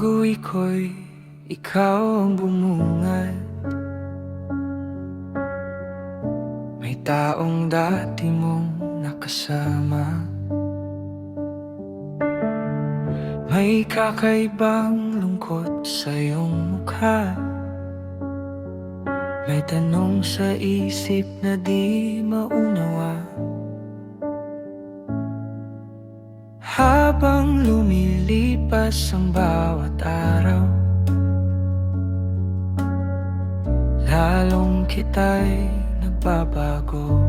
Pag-uwi ko'y ikaw ang bumungad. May taong dati mong nakasama. May kakaibang lungkot sa iyong mukha. May tanong sa isip na di maunawa. Habang lumilipas ang bawat araw, lalong kita'y nagbabago.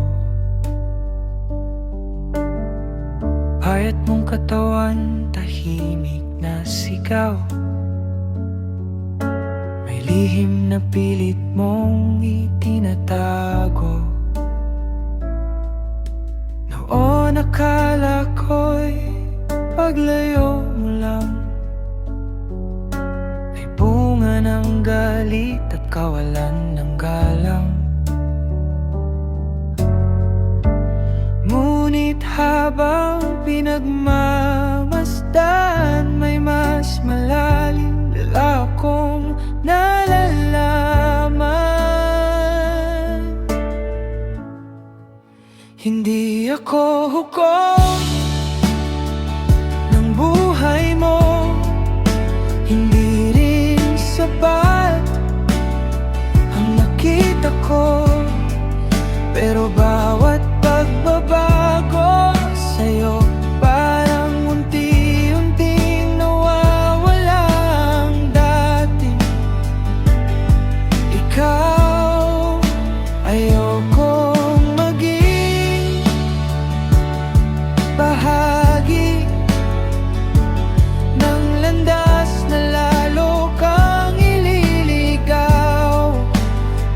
Payat mong katawan, tahimik na sigaw. May lihim na pilit mong itinatago. Noon akala ko'y paglayo mo lang ay bunga ng galit at kawalan ng galang. Ngunit habang pinagmamasdan, may mas malalim na akong nalalaman. Hindi ako hukom ng buhay mo, hindi rin sapat ang nakita ko. Pero bawat pagbabago sa'yo, parang unti-unting nawawala ang dati. Ikaw, ayokong maging bahagi ng landas na lalo kang ililigaw.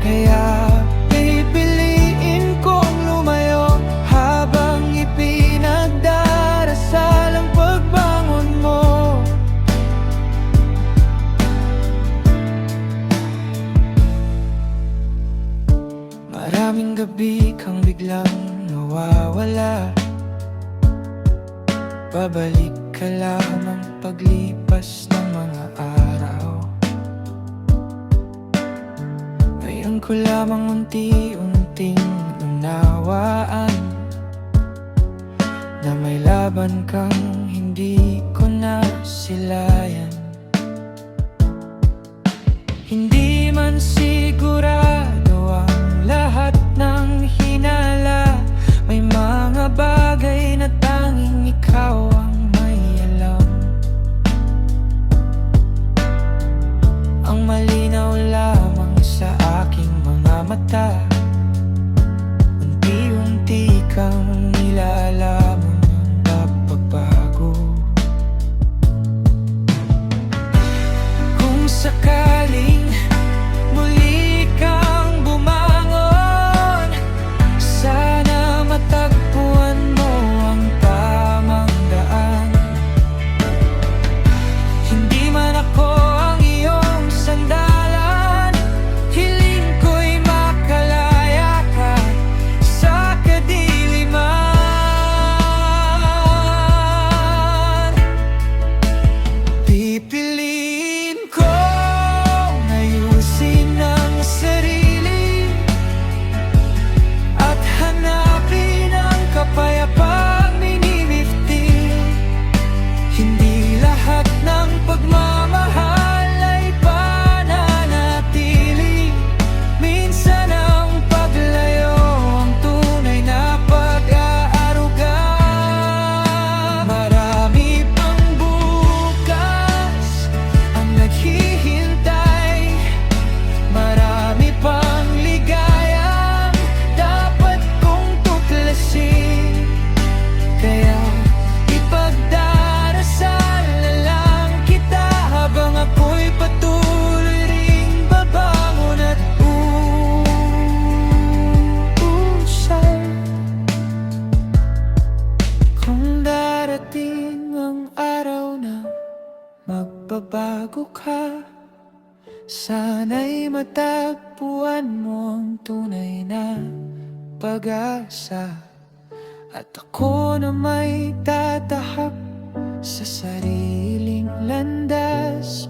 Kaya pipiliin kong lumayo habang ipinagdarasal ang pagbangon mo. Maraming gabi kang biglang nawawala. Babalik ka lamang paglipas ng mga araw. Ngayon ko lamang unti-unting unawaan na may laban kang hindi ko nasilayan. Hindi man sigurado ang lahat ng hinala. May mga bagay na tanging ikaw ang may alam. Ang malinaw lamang sa aking mga mata, unti-unti kang nilalaman ng pagbabago. Kung sakaling muli kang bumangon, sana matagpuan mo ang tamang daan. Hindi man ako ang iyong sandalan, hiling ko'y makalaya ka sa kadiliman. Pipiliin kong ayusin ang sarili at hanapin ang kapayapaang minimifti. Hindi lahat ng pagmamahal ay pananatili. Minsan ang paglayo ang tunay na pag-aaruga. Marami pang bukas ang naghihintay. Marami pang ligayang dapat kong tuklasin. Kaya ipagdarasal na lang kita habang ako'y patuloy ring babangon at uusal. Kung darating ang araw na magbabago ka, sana'y matagpuan mo ang tunay na pag-asa. At ako na may tatahak sa sariling landas.